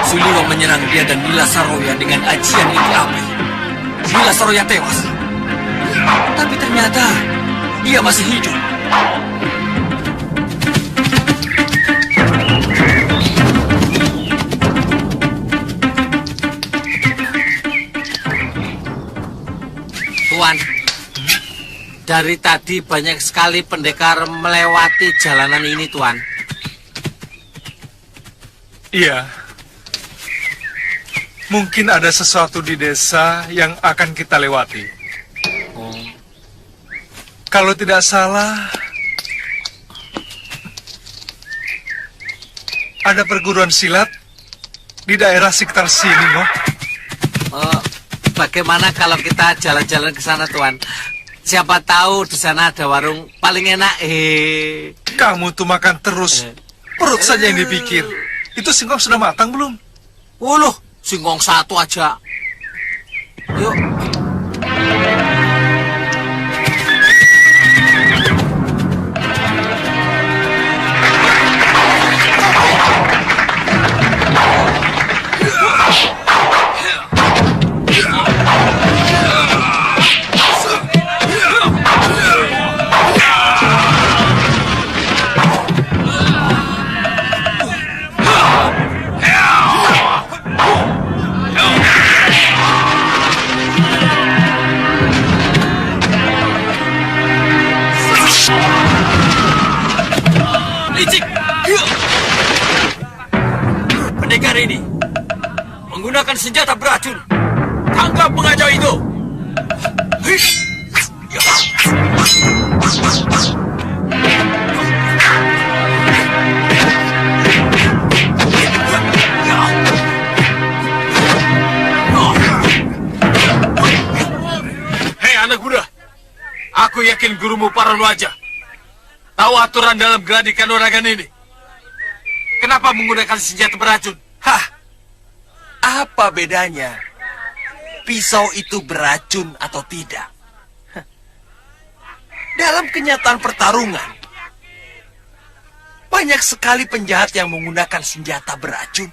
Suliwa menyerang dia dan Nila Saroya dengan ajian inti api. Nila Saroya tewas. Tapi ternyata dia masih hidup.
Tuan, dari tadi banyak sekali pendekar melewati jalanan ini, Tuan.
Iya. Mungkin ada sesuatu di desa yang akan kita lewati. Kalau tidak salah, ada perguruan silat di daerah sekitar sini, Noh.
Bagaimana kalau kita jalan-jalan ke sana, Tuan? Siapa tahu di sana ada warung paling enak.
Kamu tuh makan terus. Perut saja yang dipikir. Itu singkong sudah matang belum?
Loh, singkong satu aja. Yuk.
Pendekar ini menggunakan senjata beracun. Tangkap pengacau itu.
Hei anak muda, aku yakin gurumu Paralwaja tahu aturan dalam gladi kanuragan ini. Kenapa menggunakan senjata beracun?
Hah? Apa bedanya? Pisau itu beracun atau tidak? Dalam kenyataan pertarungan, banyak sekali penjahat yang menggunakan senjata beracun.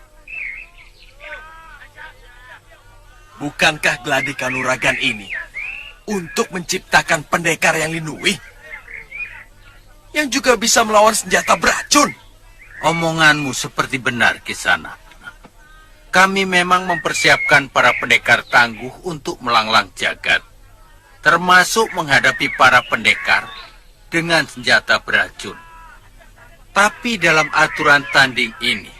Bukankah gladi kanuragan ini untuk menciptakan pendekar yang linui? Yang juga bisa melawan senjata beracun?
Omonganmu seperti benar, Kisana. Kami memang mempersiapkan para pendekar tangguh untuk melanglang jagat, termasuk menghadapi para pendekar dengan senjata beracun. Tapi dalam aturan tanding ini,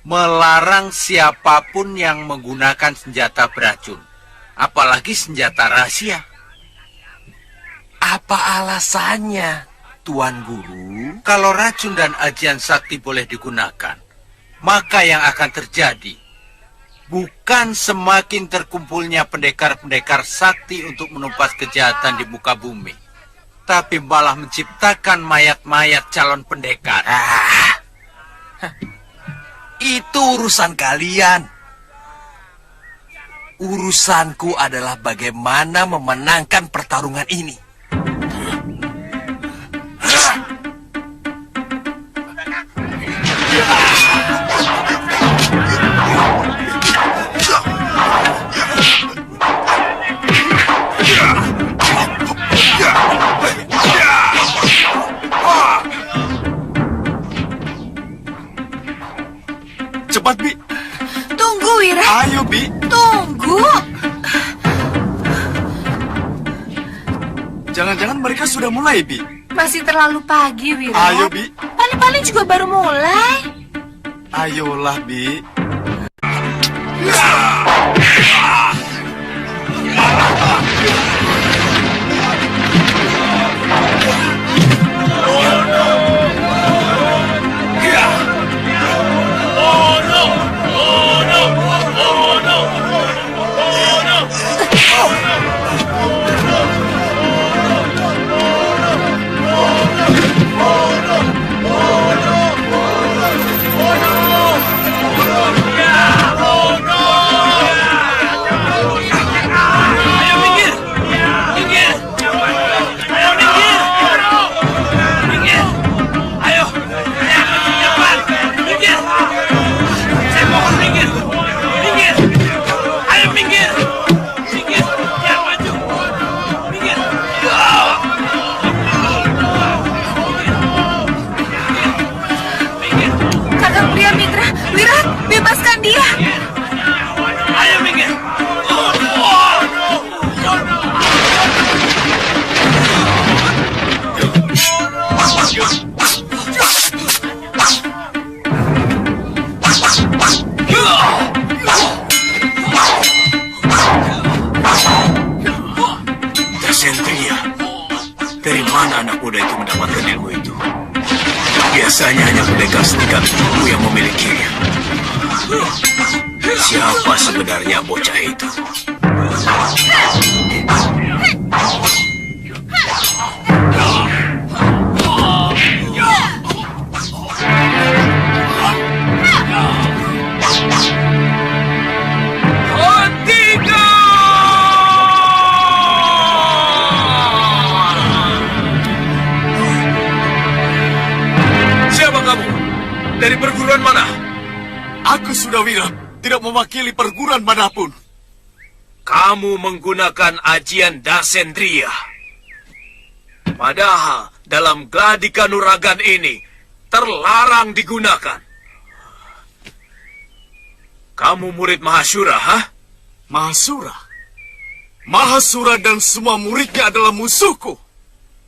melarang siapapun yang menggunakan senjata beracun, apalagi senjata rahasia.
Apa alasannya, Tuan Guru?
Kalau racun dan ajian sakti boleh digunakan, maka yang akan terjadi bukan semakin terkumpulnya pendekar-pendekar sakti untuk menumpas kejahatan di muka bumi, tapi malah menciptakan mayat-mayat calon pendekar.
Itu urusan kalian. Urusanku adalah bagaimana memenangkan pertarungan ini.
Cepat, Bi.
Tunggu, Wira.
Ayo, Bi.
Tunggu.
Jangan-jangan mereka sudah mulai, Bi.
Masih terlalu pagi, Wira.
Ayo, Bi.
Paling-paling juga baru mulai.
Ayolah, Bi.
Bebaskan dia.
Ayo minggir.
Dasentria, dari mana anak muda itu mendapatkan ilmu itu? Biasanya hanya pendekar setingkat itu yang memilikinya.
Siapa sebenarnya bocah itu? Siapa kamu? Dari perguruan mana?
Aku sudah Wirat, tidak mewakili perguruan manapun.
Kamu menggunakan ajian Dasendriya. Padahal dalam gladi kanuragan ini terlarang digunakan. Kamu murid Mahasura, ha?
Mahasura? Mahasura dan semua muridnya adalah musuhku.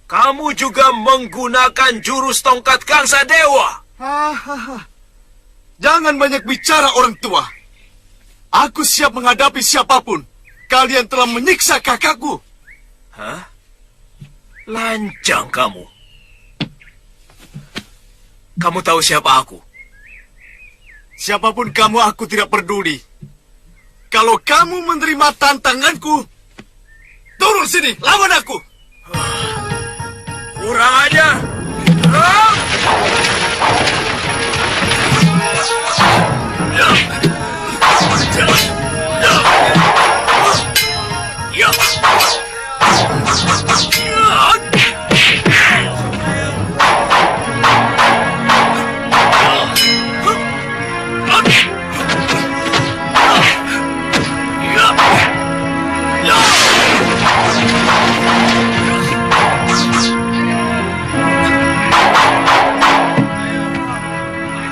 Kamu juga menggunakan jurus tongkat Kangsa Dewa.
Jangan banyak bicara orang tua. Aku siap menghadapi siapapun. Kalian telah menyiksa kakakku.
Hah? Lancang kamu. Kamu tahu siapa aku?
Siapapun kamu, aku tidak peduli. Kalau kamu menerima tantanganku, turun sini, lawan aku.
Kurang ajar.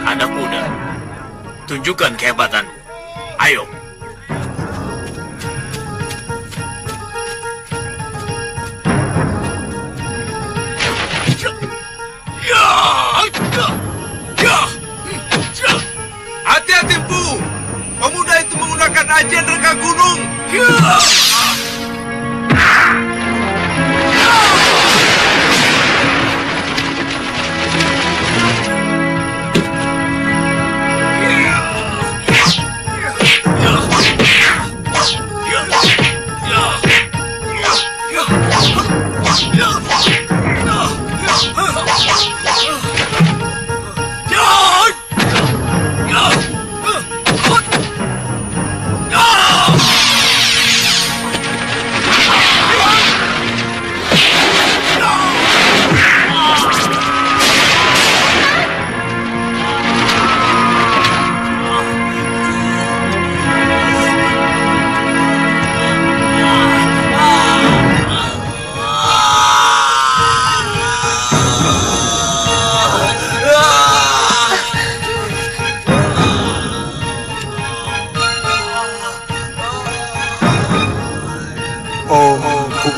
Anak muda, tunjukkan kehebatanmu. Ayo. Hati-hati, Bu. Pemuda itu menggunakan ajian rengga gunung.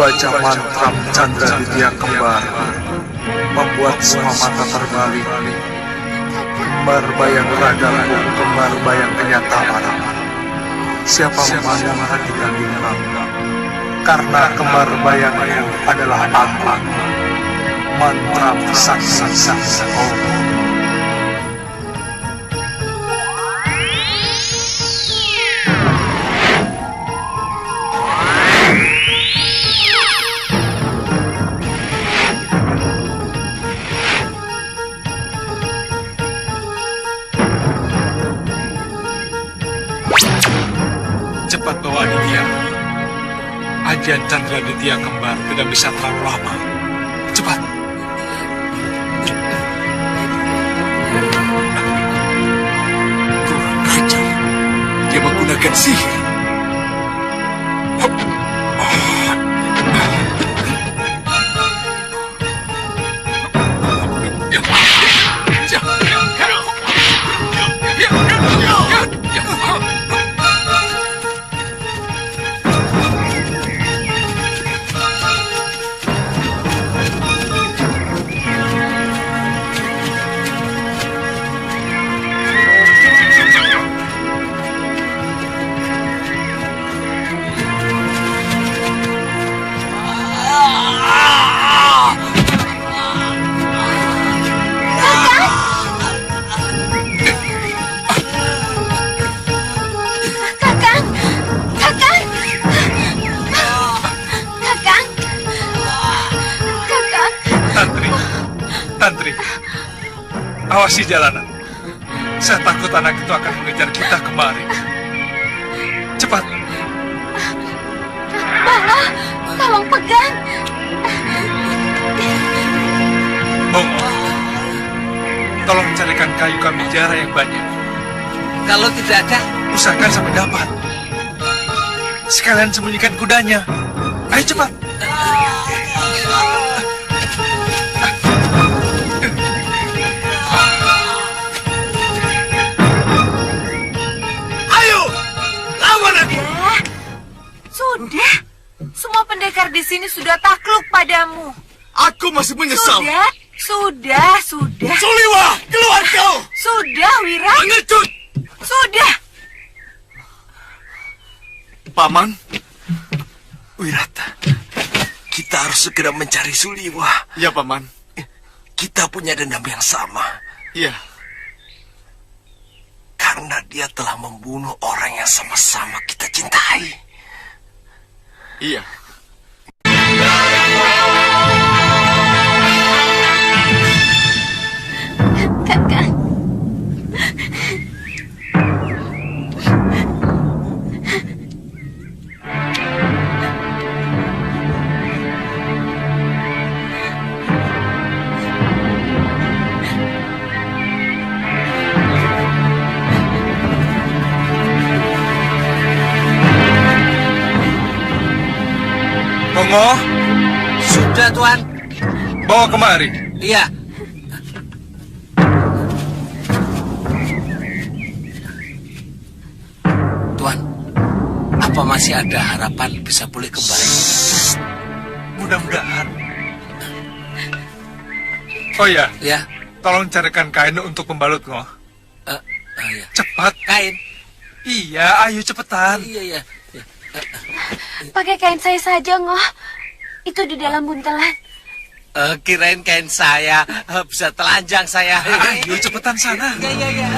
Baca mantra Chandra Ditya Kembar membuat semua mata terbalik. Kembar bayang ragaku, kembar bayang kenyataan. Siapa memandang hati dan hilang? Karena kembar bayangku adalah aku. Mantra saksa. Cepat bawa Aditya. Ajian Chandra Ditya Kembar tidak bisa terlalu lama. Cepat.
Kurang ajar. Dia menggunakan sihir.
Santri, awasi jalanan. Saya takut anak itu akan mengejar kita kemari. Cepat.
Bala, tolong pegang.
Bongo, tolong carikan kayu kamijara yang banyak.
Kalau tidak ada,
usahakan sampai dapat. Sekalian sembunyikan kudanya. Ayo cepat.
Ayo, lawan aku.
Sudah, semua pendekar di sini sudah takluk padamu.
Aku masih menyesal.
Sudah.
Suliwa, keluar kau.
Sudah, Wira.
Pengecut.
Sudah.
Paman, Wirata, kita harus segera mencari Suliwa.
Ya, Paman.
Kita punya dendam yang sama.
Iya.
Karena dia telah membunuh orang yang sama-sama kita cintai.
Iya.
Kakak.
Bongo.
Sudah, Tuan.
Bawa kemari.
Iya. Tuan, apa masih ada harapan bisa pulih kembali?
Mudah-mudahan. Oh ya.
Ya.
Tolong carikan kain untuk membalut, Ngo.
Ya.
Cepat.
Kain?
Iya, ayo cepetan.
Iya.
Pakai kain saya saja, Ngoh. Itu di dalam buntelan.
Kirain kain saya bisa telanjang saya.
Ayo cepetan sana.
Iya.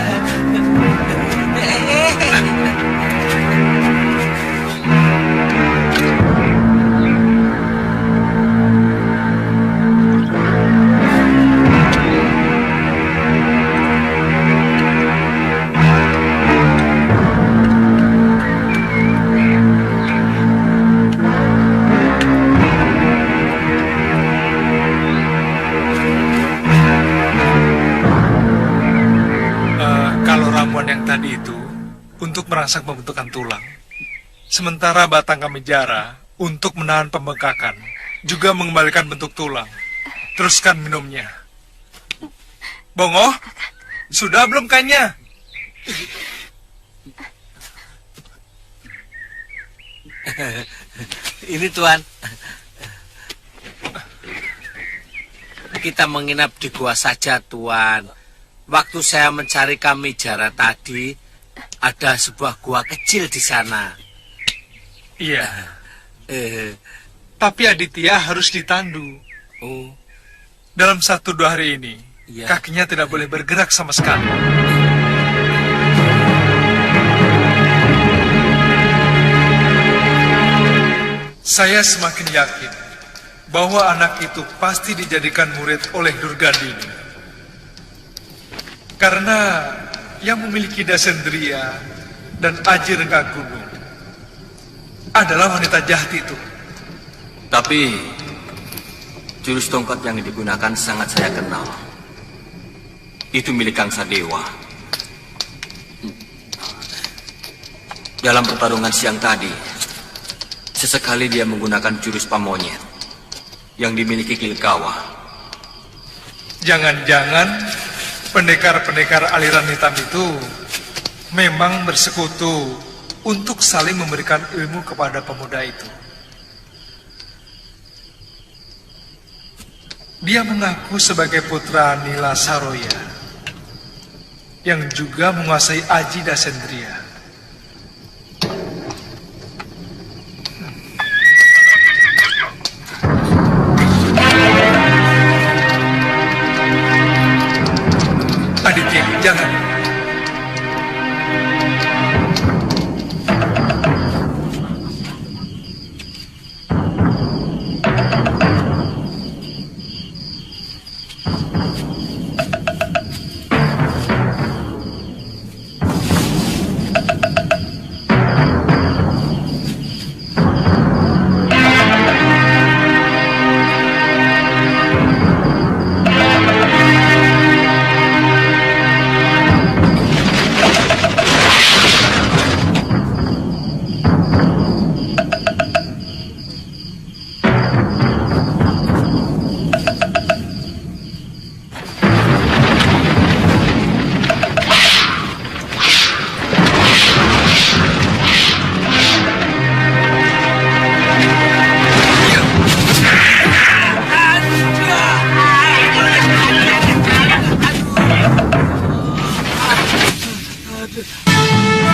Tadi itu untuk merangsang pembentukan tulang, sementara batang kamijara untuk menahan pembengkakan, juga mengembalikan bentuk tulang. Teruskan minumnya. Bongo, sudah belum kainnya?
Ini, Tuan. Kita menginap di gua saja, Tuan. Waktu saya mencari kamijara tadi, ada sebuah gua kecil di sana.
Iya. Tapi Aditya harus ditandu.
Oh.
Dalam 1-2 hari ini, kakinya tidak boleh bergerak sama sekali. Saya semakin yakin bahwa anak itu pasti dijadikan murid oleh Durgandini. Karena yang memiliki Dasendria dan Aji Rengga Gunung adalah wanita jahat itu.
Tapi jurus tongkat yang digunakan sangat saya kenal. Itu milik Kang Sadewa. Dalam pertarungan siang tadi, sesekali dia menggunakan jurus pamonyet yang dimiliki Kilkawa.
Jangan-jangan pendekar-pendekar aliran hitam itu memang bersekutu untuk saling memberikan ilmu kepada pemuda itu. Dia mengaku sebagai putra Nila Saroya yang juga menguasai Aji Dasendria. Aditya, jangan.
Aduh.